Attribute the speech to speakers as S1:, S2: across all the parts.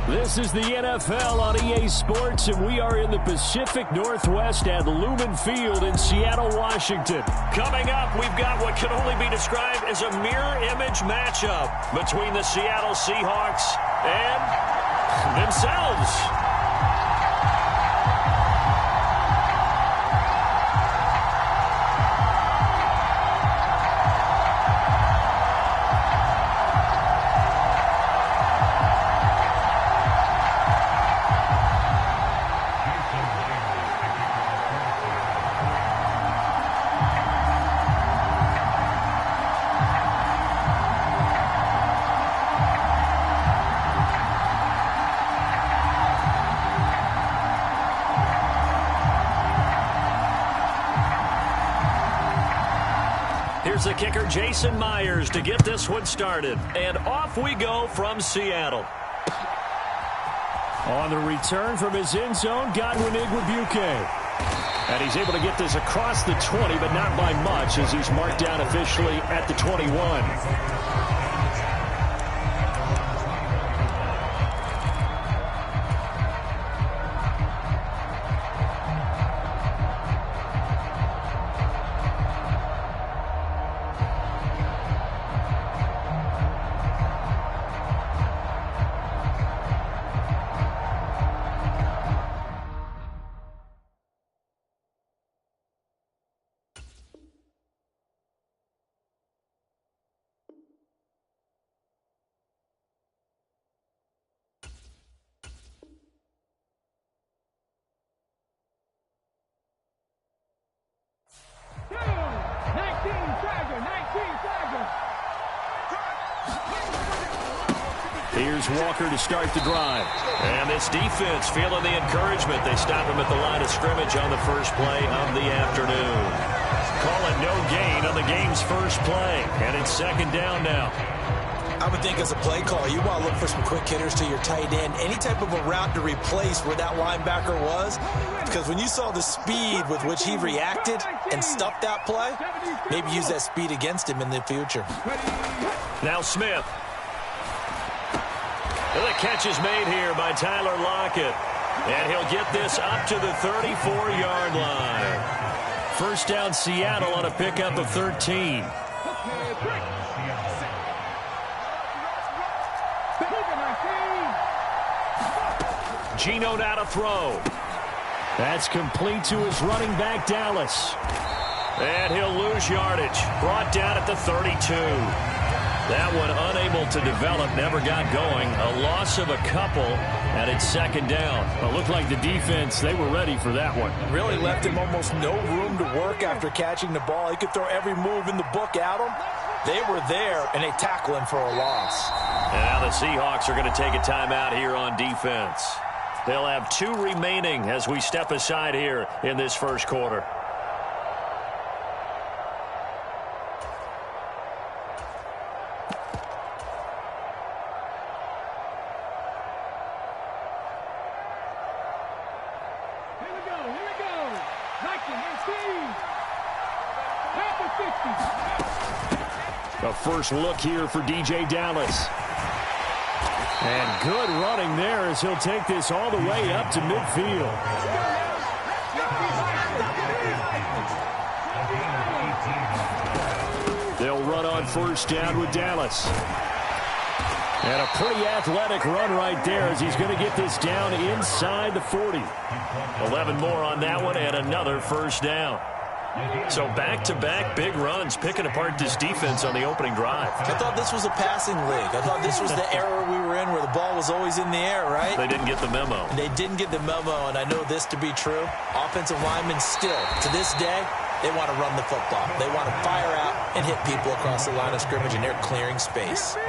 S1: This is the NFL on EA Sports, and we are in the Pacific Northwest at Lumen Field in Seattle, Washington. Coming up, we've got what can only be described as a mirror image matchup between the Seattle Seahawks and themselves. Here's the kicker, Jason Myers, to get this one started. And off we go from Seattle. On the return from his end zone, Godwin Igwebuike. And he's able to get this across the 20, but not by much, as he's marked down officially at the 21. Here's Walker to start the drive. And this defense feeling the encouragement. They stop him at the line of scrimmage on the first play of the afternoon. Call it no gain on the game's first play. And it's second down now.
S2: I would think as a play call, you want to look for some quick hitters to your tight end. Any type of a route to replace where that linebacker was. Because when you saw the speed with which he reacted and stuffed that play, maybe use that speed against him in the future.
S1: Now Smith. The catch is made here by Tyler Lockett. And he'll get this up to the 34-yard line. First down Seattle on a pickup of 13. Geno now to throw. That's complete to his running back, Dallas. And he'll lose yardage. Brought down at the 32. That one unable to develop, never got going. A loss of a couple, and it's second down. It looked like the defense, they were ready for that one.
S2: Really left him almost no room to work after catching the ball. He could throw every move in the book at him. They were there, and they tackle him for a loss.
S1: And now the Seahawks are going to take a timeout here on defense. They'll have 2 remaining as we step aside here in this first quarter. A first look here for DJ Dallas. And good running there as he'll take this all the way up to midfield. They'll run on first down with Dallas. And a pretty athletic run right there as he's going to get this down inside the 40. 11 more on that one and another first down. So back-to-back big runs, picking apart this defense on the opening drive.
S2: I thought this was a passing league. I thought this was the era we were in where the ball was always in the air, right?
S1: They didn't get the memo.
S2: They didn't get the memo, and I know this to be true. Offensive linemen still, to this day, they want to run the football. They want to fire out and hit people across the line of scrimmage, and they're clearing space.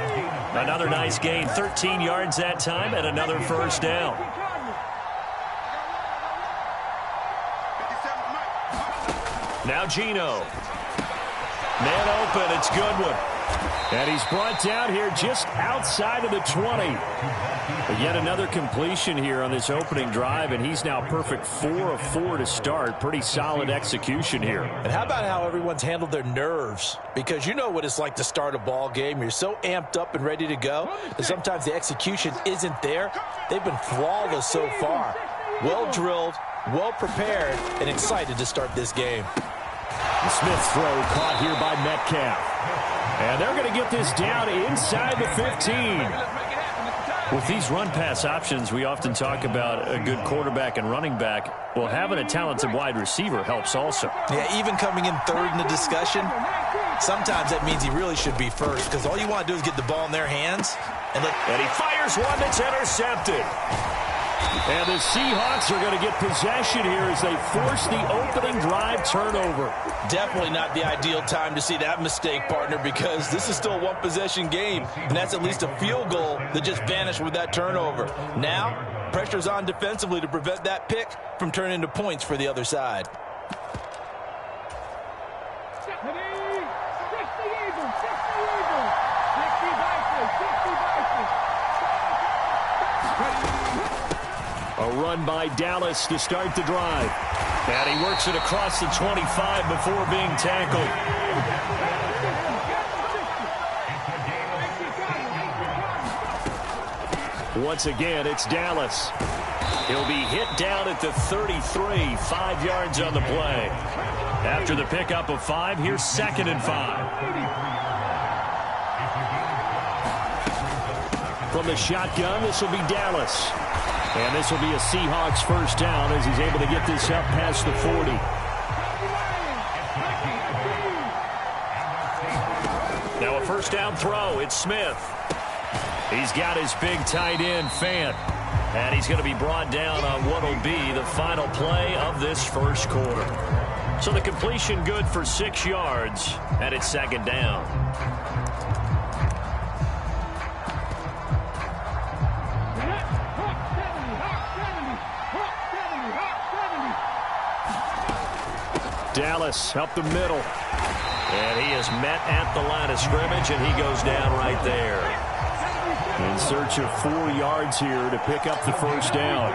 S1: Another nice gain, 13 yards that time, and another first down. Now Geno. Man open, it's Goodwin. And he's brought down here just outside of the 20. But yet another completion here on this opening drive, and he's now perfect 4 of 4 to start. Pretty solid execution here.
S2: And how about how everyone's handled their nerves? Because you know what it's like to start a ball game. You're so amped up and ready to go, and sometimes the execution isn't there. They've been flawless so far. Well drilled, well prepared, and excited to start this game.
S1: The Smith's throw caught here by Metcalf. And they're going to get this down inside the 15. With these run-pass options, we often talk about a good quarterback and running back. Well, having a talented wide receiver helps also.
S2: Yeah, even coming in third in the discussion, sometimes that means he really should be first, because all you want to do is get the ball in their hands. And
S1: he fires one that's intercepted. And the Seahawks are going to get possession here as they force the opening drive turnover.
S2: Definitely not the ideal time to see that mistake, partner, because this is still a one-possession game, and that's at least a field goal that just vanished with that turnover. Now, pressure's on defensively to prevent that pick from turning into points for the other side.
S1: A run by Dallas to start the drive. And he works it across the 25 before being tackled. Once again, it's Dallas. He'll be hit down at the 33, 5 yards on the play. After the pickup of 5, here's 2nd and 5. From the shotgun, this will be Dallas. And this will be a Seahawks first down as he's able to get this up past the 40. Now a first down throw. It's Smith. He's got his big tight end, Fant. And he's going to be brought down on what will be the final play of this first quarter. So the completion good for 6 yards, and it's 2nd down. Dallas up the middle. And he is met at the line of scrimmage, and he goes down right there. In search of 4 yards here to pick up the first down.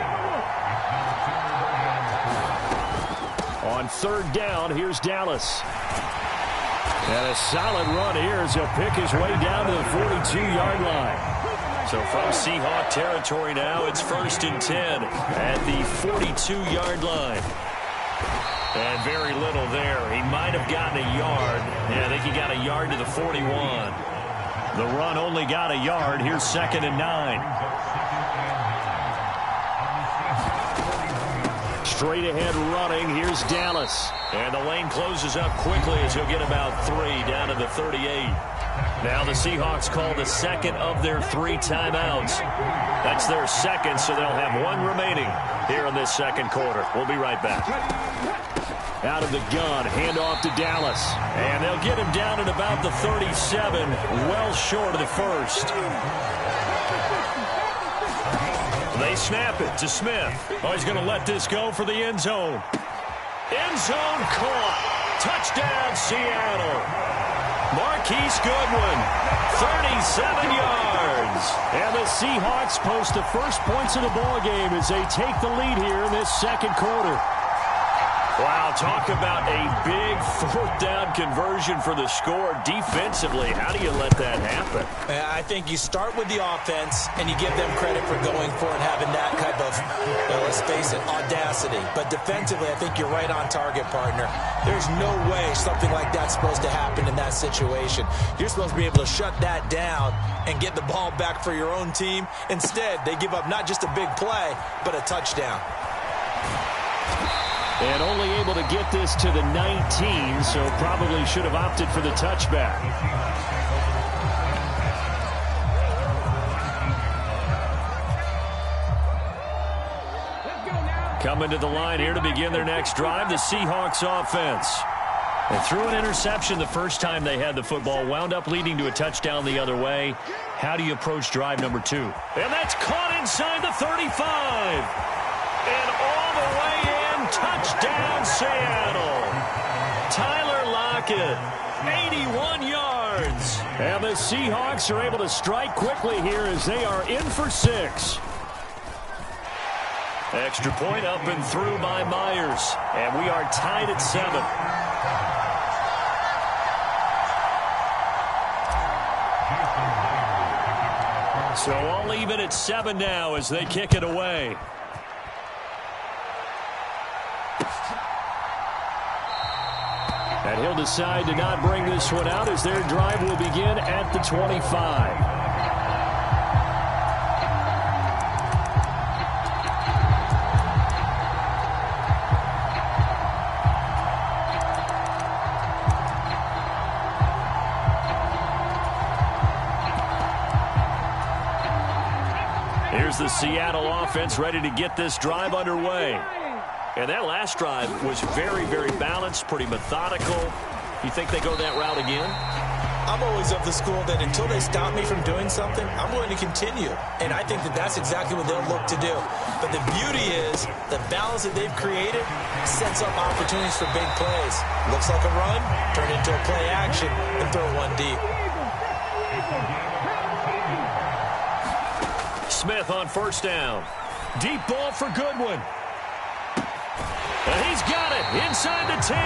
S1: On 3rd down, here's Dallas. And a solid run here as he'll pick his way down to the 42-yard line. So from Seahawk territory now, it's 1st and 10 at the 42-yard line. And very little there. He might have gotten a yard. Yeah, I think he got a yard to the 41. The run only got a yard. Here's 2nd and 9. Straight ahead running. Here's Dallas. And the lane closes up quickly as he'll get about 3 down to the 38. Now the Seahawks call the 2nd of their 3 timeouts. That's their 2nd, so they'll have 1 remaining here in this 2nd quarter. We'll be right back. Out of the gun, handoff to Dallas. And they'll get him down at about the 37, well short of the 1st. They snap it to Smith. Oh, he's going to let this go for the end zone. End zone caught. Touchdown, Seattle. Marquise Goodwin, 37 yards. And the Seahawks post the first points of the ballgame as they take the lead here in this 2nd quarter. Wow, talk about a big 4th down conversion for the score defensively. How do you let that happen?
S2: I think you start with the offense, and you give them credit for going for it, having that type of, let's face it, audacity. But defensively, I think you're right on target, partner. There's no way something like that's supposed to happen in that situation. You're supposed to be able to shut that down and get the ball back for your own team. Instead, they give up not just a big play, but a touchdown.
S1: And only able to get this to the 19, so probably should have opted for the touchback. Coming to the line here to begin their next drive, the Seahawks offense. They threw an interception the first time they had the football, wound up leading to a touchdown the other way. How do you approach drive number 2? And that's caught inside the 35. And all the way in, touchdown Seattle. Tyler Lockett, 81 yards. And the Seahawks are able to strike quickly here as they are in for 6. Extra point up and through by Myers. And we are tied at 7. So all even at 7 now as they kick it away. And he'll decide to not bring this one out as their drive will begin at the 25. Here's the Seattle offense ready to get this drive underway. And that last drive was very, very balanced, pretty methodical. You think they go that route again?
S2: I'm always of the school that until they stop me from doing something, I'm going to continue. And I think that that's exactly what they'll look to do. But the beauty is the balance that they've created sets up opportunities for big plays. Looks like a run, turn into a play action, and throw one deep.
S1: Smith on first down. Deep ball for Goodwin. And he's got it inside the 10.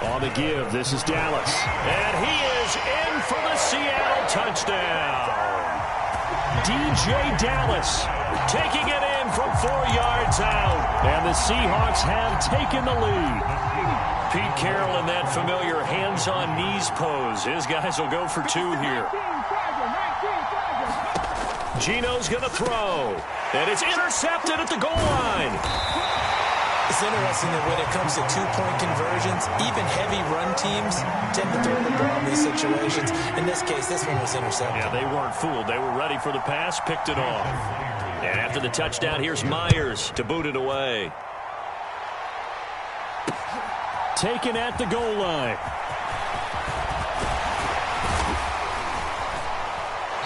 S1: On the give, this is Dallas. And he is in for the Seattle touchdown. DJ Dallas taking it in from 4 yards out. And the Seahawks have taken the lead. Pete Carroll in that familiar hands-on-knees pose. His guys will go for 2 here. Geno's going to throw. And it's intercepted at the goal line.
S2: It's interesting that when it comes to two-point conversions, even heavy run teams tend to throw the ball in these situations. In this case, this one was intercepted.
S1: Yeah, they weren't fooled. They were ready for the pass, picked it off. And after the touchdown, here's Myers to boot it away. Taken at the goal line.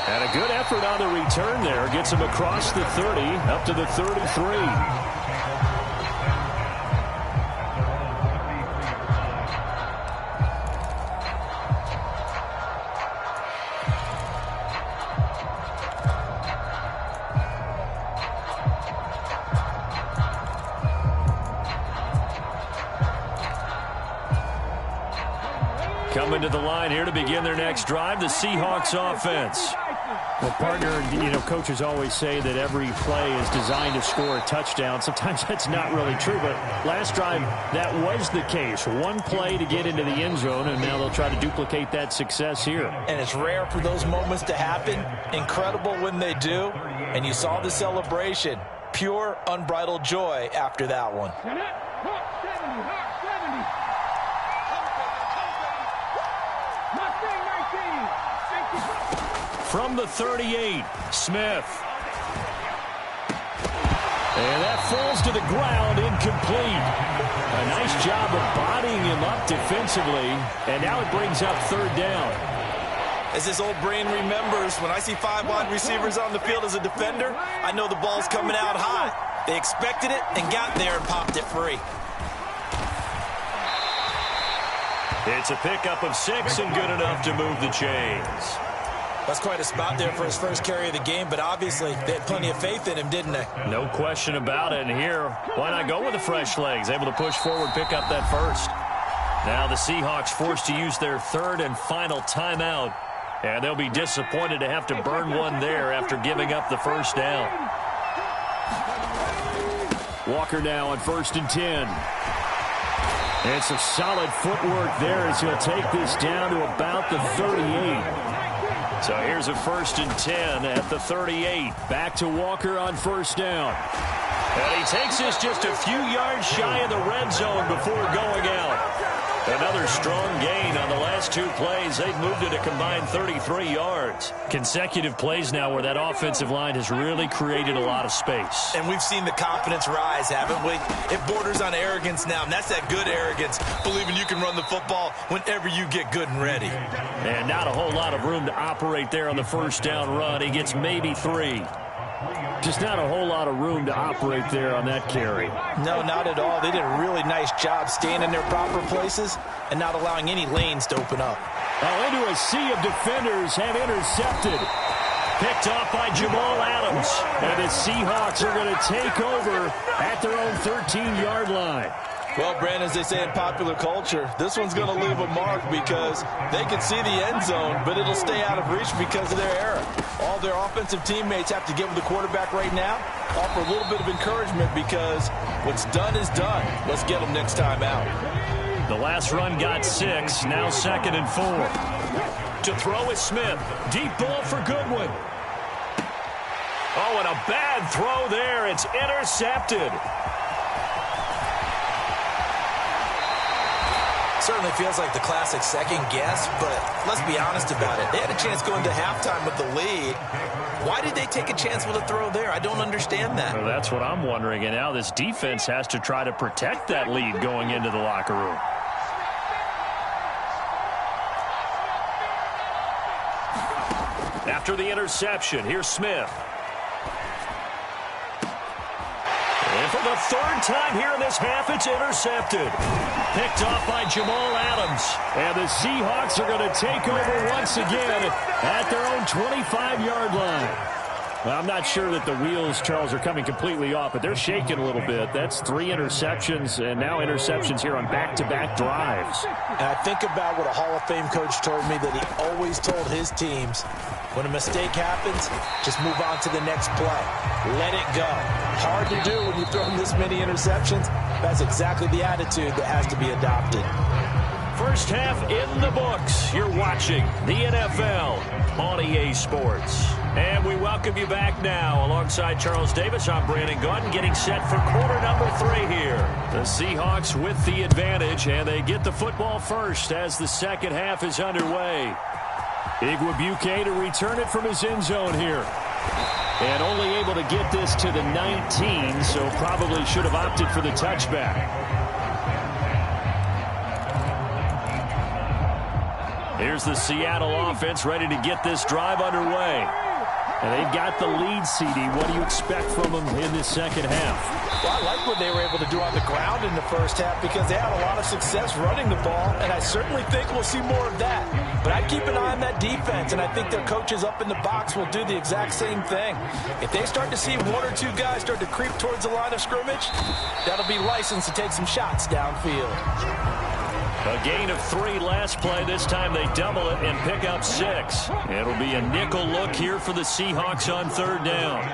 S1: And a good effort on the return there. Gets him across the 30, up to the 33. Coming to the line here to begin their next drive, the Seahawks offense.
S3: Well, partner, coaches always say that every play is designed to score a touchdown. Sometimes that's not really true, but last drive, that was the case. One play to get into the end zone, and now they'll try to duplicate that success here.
S2: And it's rare for those moments to happen. Incredible when they do. And you saw the celebration. Pure, unbridled joy after that one.
S1: From the 38, Smith. And that falls to the ground, incomplete. A nice job of bodying him up defensively, and now it brings up 3rd down.
S2: As this old brain remembers, when I see 5 wide receivers on the field as a defender, I know the ball's coming out hot. They expected it and got there and popped it free.
S1: It's a pickup of 6 and good enough to move the chains.
S2: That's quite a spot there for his first carry of the game, but obviously they had plenty of faith in him, didn't they?
S1: No question about it. And here, why not go with the fresh legs? Able to push forward, pick up that first. Now the Seahawks forced to use their 3rd and final timeout. And they'll be disappointed to have to burn one there after giving up the first down. Walker now on 1st and 10. And some solid footwork there as he'll take this down to about the 38. So here's a 1st and 10 at the 38. Back to Walker on 1st down. And he takes this just a few yards shy of the red zone before going out. Another strong gain on the last 2 plays. They've moved it a combined 33 yards. Consecutive plays now where that offensive line has really created a lot of space.
S2: And we've seen the confidence rise, haven't we? It borders on arrogance now, and that's that good arrogance, believing you can run the football whenever you get good and ready.
S1: And not a whole lot of room to operate there on the 1st down run. He gets maybe 3.
S3: Just not a whole lot of room to operate there on that carry.
S2: No, not at all. They did a really nice job staying in their proper places and not allowing any lanes to open up.
S3: Oh, into a sea of defenders and intercepted. Picked off by Jamal Adams. And the Seahawks are going to take over at their own 13-yard line.
S2: Well, Brandon, as they say in popular culture, this one's going to leave a mark because they can see the end zone, but it'll stay out of reach because of their error. All their offensive teammates have to get with the quarterback right now, offer a little bit of encouragement because what's done is done. Let's get them next time out.
S1: The last run got 6, now 2nd and 4. To throw is Smith. Deep ball for Goodwin. Oh, and a bad throw there. It's intercepted.
S2: Certainly feels like the classic second guess, but let's be honest about it. They had a chance going to halftime with the lead. Why did they take a chance with a throw there? I don't understand that.
S1: Well, that's what I'm wondering. And now this defense has to try to protect that lead going into the locker room. After the interception, here's Smith. And for the 3rd time here in this half, it's intercepted. Picked off by Jamal Adams. And the Seahawks are going to take over once again at their own 25-yard line. Well, I'm not sure that the wheels, Charles, are coming completely off, but they're shaking a little bit. That's 3 interceptions, and now interceptions here on back-to-back drives.
S2: And I think about what a Hall of Fame coach told me that he always told his teams, when a mistake happens, just move on to the next play. Let it go. Hard to do when you throw this many interceptions. That's exactly the attitude that has to be adopted.
S1: First half in the books. You're watching the NFL on EA Sports. And we welcome you back now. Alongside Charles Davis, I'm Brandon Gaudin, getting set for quarter number 3 here. The Seahawks with the advantage, and they get the football first as the second half is underway. Igwebuike to return it from his end zone here. And only able to get this to the 19, so probably should have opted for the touchback. Here's the Seattle offense ready to get this drive underway. And they've got the lead, CD. What do you expect from them in this second half?
S2: Well, I like what they were able to do on the ground in the first half because they had a lot of success running the ball, and I certainly think we'll see more of that. But I keep an eye on that defense, and I think their coaches up in the box will do the exact same thing. If they start to see 1 or 2 guys start to creep towards the line of scrimmage, that'll be licensed to take some shots downfield.
S1: A gain of 3 last play. This time they double it and pick up 6. It'll be a nickel look here for the Seahawks on 3rd down.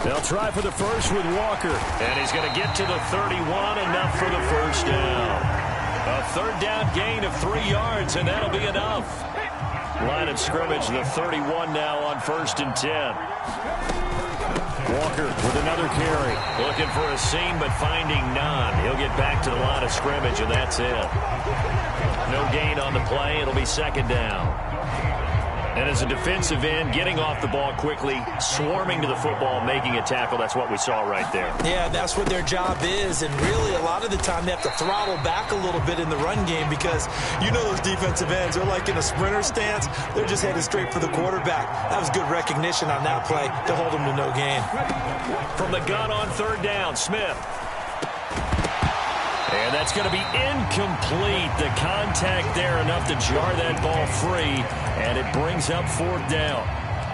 S1: They'll try for the first with Walker. And he's going to get to the 31, enough for the first down. A 3rd down gain of 3 yards, and that'll be enough. Line of scrimmage, the 31 now on 1st and 10. Walker with another carry. Looking for a seam, but finding none. He'll get back to the line of scrimmage, and that's it. No gain on the play. It'll be 2nd down. And as a defensive end, getting off the ball quickly, swarming to the football, making a tackle, that's what we saw right there.
S2: Yeah, that's what their job is, and really a lot of the time they have to throttle back a little bit in the run game because you know those defensive ends are like in a sprinter stance. They're just headed straight for the quarterback. That was good recognition on that play to hold them to no gain.
S1: From the gun on 3rd down, Smith. And that's going to be incomplete. The contact there enough to jar that ball free, and it brings up 4th down.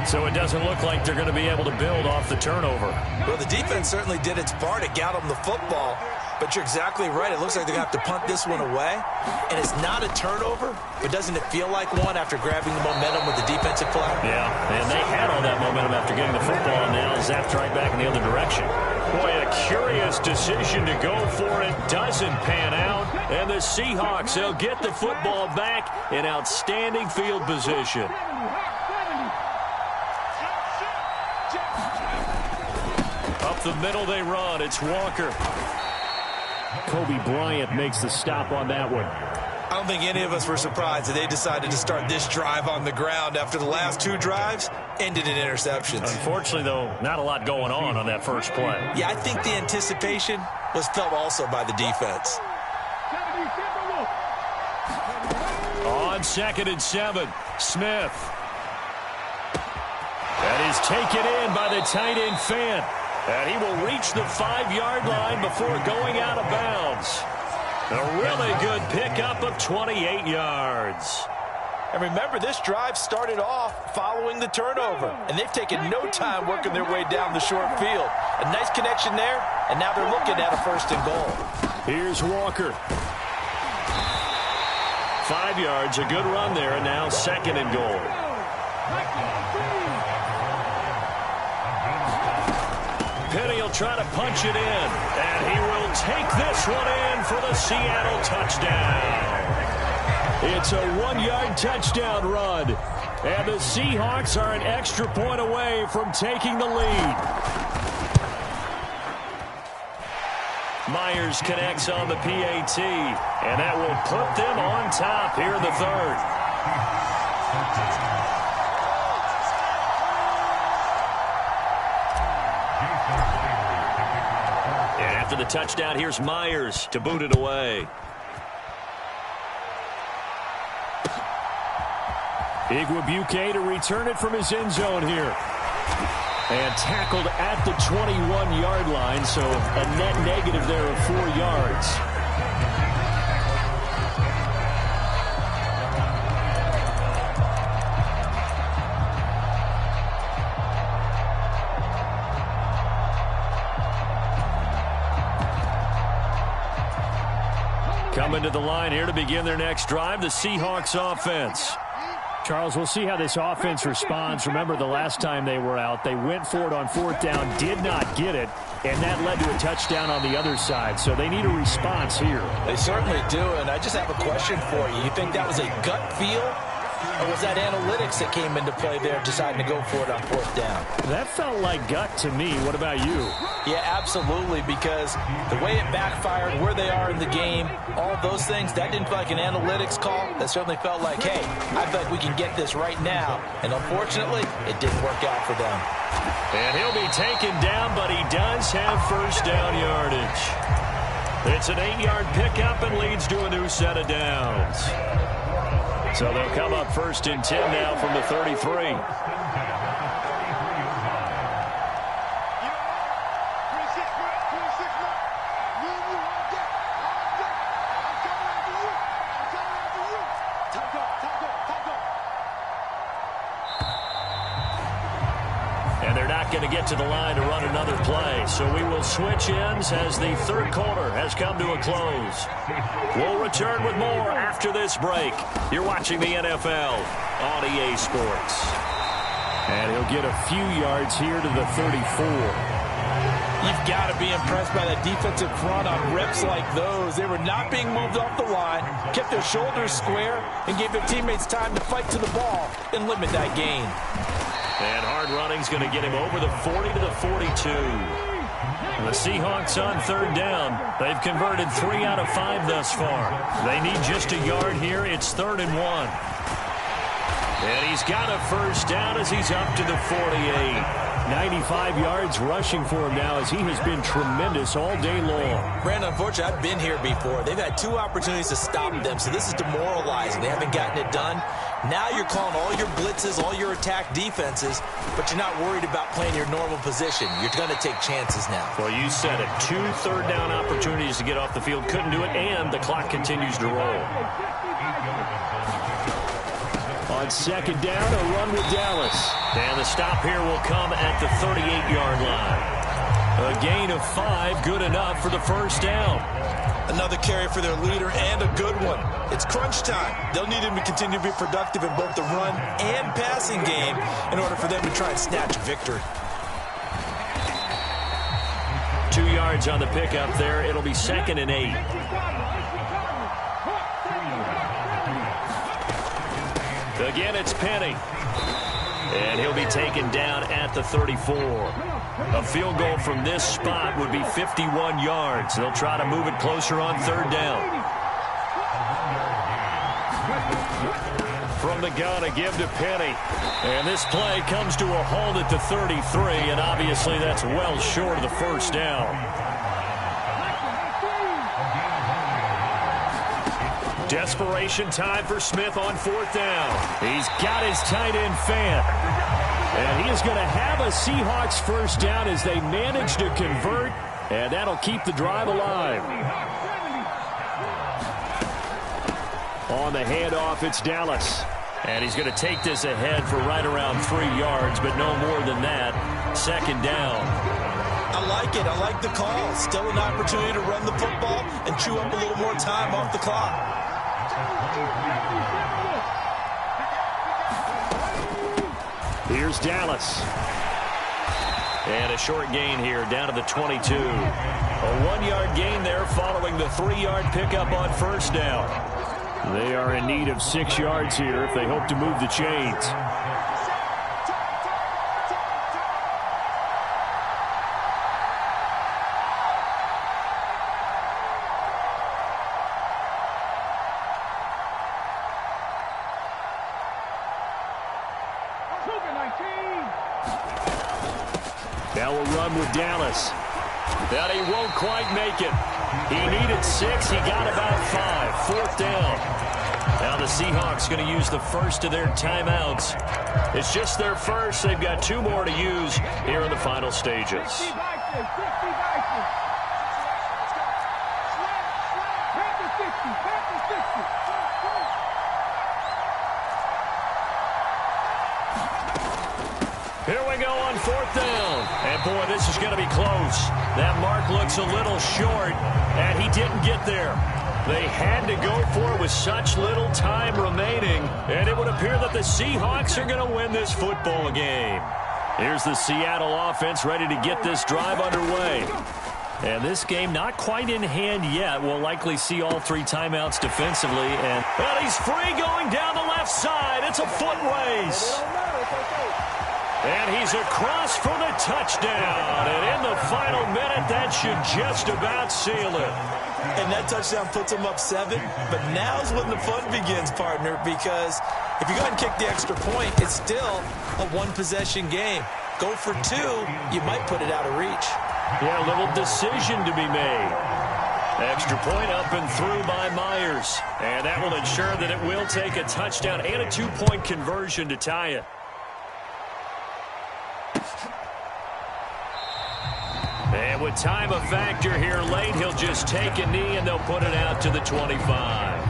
S1: So it doesn't look like they're going to be able to build off the turnover.
S2: Well, the defense certainly did its part to get them the football, but you're exactly right. It looks like they're going to have to punt this one away, and it's not a turnover, but doesn't it feel like one after grabbing the momentum with the defensive play?
S1: Yeah, and they had all that momentum after getting the football, and now zapped right back in the other direction. Boy, a curious decision to go for it. Doesn't pan out. And the Seahawks, they'll get the football back in outstanding field position. Up the middle they run. It's Walker.
S3: Kobe Bryant makes the stop on that one.
S2: I don't think any of us were surprised that they decided to start this drive on the ground after the last 2 drives ended in interceptions.
S1: Unfortunately, though, not a lot going on that first play.
S2: Yeah, I think the anticipation was felt also by the defense.
S1: On 2nd and 7, Smith. And is taken in by the tight end Fant. And he will reach the 5-yard line before going out of bounds. A really good pickup of 28 yards.
S2: And remember, this drive started off following the turnover. And they've taken no time working their way down the short field. A nice connection there, and now they're looking at a 1st and goal.
S1: Here's Walker. 5 yards, a good run there, and now 2nd and goal. Penny will try to punch it in, and he will take this one in for the Seattle touchdown. It's a 1-yard touchdown run, and the Seahawks are an extra point away from taking the lead. Myers connects on the PAT, and that will put them on top here in the 3rd. And after the touchdown, here's Myers to boot it away. Igwebuike to return it from his end zone here. And tackled at the 21-yard line, so a net negative there of 4 yards. Coming to the line here to begin their next drive, the Seahawks offense.
S3: Charles, we'll see how this offense responds. Remember, the last time they were out, they went for it on 4th down, did not get it, and that led to a touchdown on the other side. So they need a response here.
S2: They certainly do, and I just have a question for you. You think that was a gut feel, or was that analytics that came into play there deciding to go for it on 4th down?
S3: That felt like gut to me. What about you?
S2: Yeah, absolutely, because the way it backfired, where they are in the game, all those things, that didn't feel like an analytics call. That certainly felt like, hey, I feel like we can get this right now. And unfortunately, it didn't work out for them.
S1: And he'll be taken down, but he does have 1st down yardage. It's an 8-yard pickup and leads to a new set of downs. So they'll come up 1st and 10 now from the 33. And they're not going to get to the line to run another play. So we will switch ends as the 3rd quarter has come to a close. We'll return with more after this break. You're watching the NFL on EA Sports.
S3: And he'll get a few yards here to the 34.
S2: You've got to be impressed by that defensive front on reps like those. They were not being moved off the line, kept their shoulders square, and gave their teammates time to fight to the ball and limit that gain.
S1: And hard running's going to get him over the 40 to the 42. The Seahawks on 3rd down. They've converted 3 out of 5 thus far. They need just a yard here. It's 3rd and 1. And he's got a 1st down as he's up to the 48. 95 yards rushing for him now as he has been tremendous all day long.
S2: Brandon, unfortunately, I've been here before. They've had 2 opportunities to stop them, so this is demoralizing. They haven't gotten it done. Now you're calling all your blitzes, all your attack defenses, but you're not worried about playing your normal position. You're going to take chances now.
S1: Well, you said it. 2 3rd down opportunities to get off the field. Couldn't do it, and the clock continues to roll.
S3: On 2nd down, a run with Dallas.
S1: And the stop here will come at the 38-yard line. A gain of 5, good enough for the 1st down.
S2: Another carry for their leader and a good one. It's crunch time. They'll need him to continue to be productive in both the run and passing game in order for them to try and snatch victory.
S1: 2 yards on the pickup there. It'll be 2nd and 8. Again, it's Penny. And he'll be taken down at the 34. A field goal from this spot would be 51 yards. They'll try to move it closer on 3rd down. From the gun, a give to Penny. And this play comes to a halt at the 33, and obviously that's well short of the 1st down. Desperation time for Smith on 4th down. He's got his tight end Fant.
S3: And he is going to have a Seahawks first down as they manage to convert, and that'll keep the drive alive. On the handoff, it's Dallas. And he's going to take this ahead for right around 3 yards, but no more than that. Second down.
S2: I like it. I like the call. Still an opportunity to run the football and chew up a little more time off the clock.
S3: Here's Dallas. And a short gain here down to the 22. A 1-yard gain there following the 3-yard pickup on first down. They are in need of 6 yards here if they hope to move the chains. Now we'll run with Dallas. But he won't quite make it. He needed 6. He got about 5. Fourth down. Now the Seahawks going to use the first of their timeouts. It's just their first. They've got 2 more to use here in the final stages. Here we go on fourth down. And, boy, this is going to be close. That mark looks a little short, and he didn't get there. They had to go for it with such little time remaining, and it would appear that the Seahawks are going to win this football game. Here's the Seattle offense ready to get this drive underway. And this game not quite in hand yet. We'll likely see all 3 timeouts defensively. And he's free going down the left side. It's a foot race. And he's across for the touchdown. And in the final minute, that should just about seal it.
S2: And that touchdown puts him up 7. But now's when the fun begins, partner, because if you go ahead and kick the extra point, it's still a 1-possession game. Go for 2, you might put it out of reach.
S3: Yeah, a little decision to be made. Extra point up and through by Myers. And that will ensure that it will take a touchdown and a 2-point conversion to tie it. And with time a factor here late, he'll just take a knee and they'll put it out to the 25.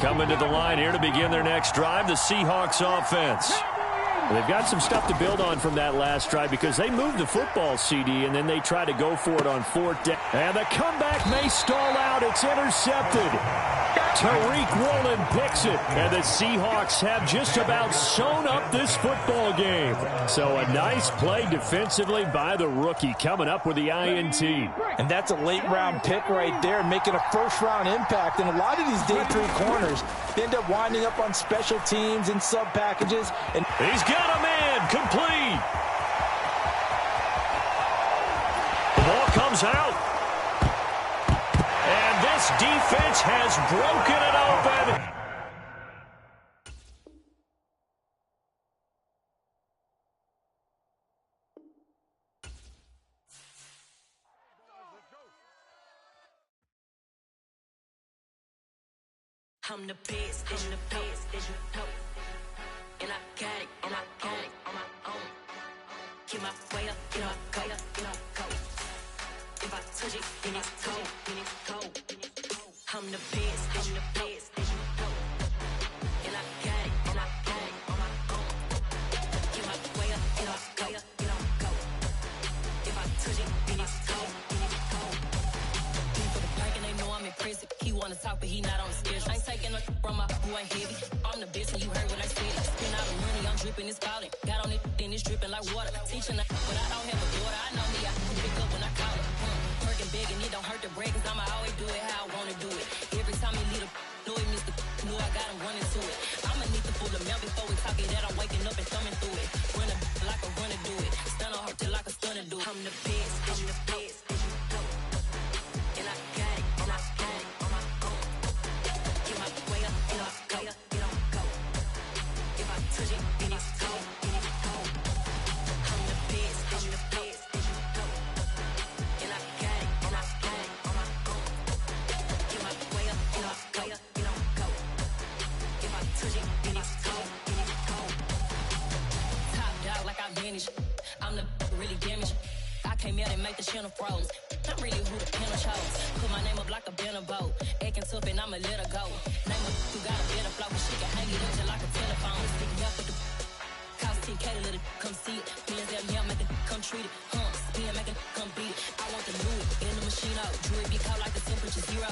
S3: Coming to the line here to begin their next drive, the Seahawks offense. They've got some stuff to build on from that last drive because they moved the football, CD, and then they try to go for it on fourth down. And the comeback may stall out. It's intercepted. Tariq Woolen picks it, and the Seahawks have just about sewn up this football game. So a nice play defensively by the rookie coming up with the INT.
S2: And that's a late-round pick right there, making a first-round impact. And a lot of these day 3 corners, they end up winding up on special teams and sub-packages. And
S3: he's got a man, complete. The ball comes out. And this defense has broken it open.
S4: I'm the best, I'm the best, as you know. And I got it, and I got it on my own. Get my way up, get up, go, get up, go. If I touch it, then it's cold, then it's cold. I'm the best, I'm the best, as you know. And I got it, and I got it on my own. Get my way up, get up, go, get up, go. If I touch it, then it's cold, then it's cold. He for the park and they know I'm impressive. He wanna talk, but he not on the schedule. I ain't taking no from my boy heavy. I'm the best, and you heard what I said. Spend all the money, I'm dripping, it's falling. Got on it, then it's dripping like water. Teaching, but I don't have a daughter. I know me, I can pick up when I call it. Working big, and it don't hurt to break, cause I'ma always do it how I wanna do it. Every time he lead a know it, Mr. Know I got him running to it. I'ma need the full amount before we talk it that I'm waking up and thumbing through it. Run a like a runner do it. Stun on her till like a stunner do it. I'm the best, I'm the best, as you know. And I got it, and I got it on my own. Get my way up, get up, go, get up, go. If I touch it, then it's cold, then it's cold. make the channel froze. I'm really who the panel chose. Put my name up like a banner boat. Acting tough and I'ma let her go. Name her who got a better flow. She can hang it up just like a telephone. Speaking up with the cost 10K to let it come see it. Millions that me, make it come treat it. Spin, make it come beat it. I want the new in the machine out. Jewelry be cold like the temperature 0.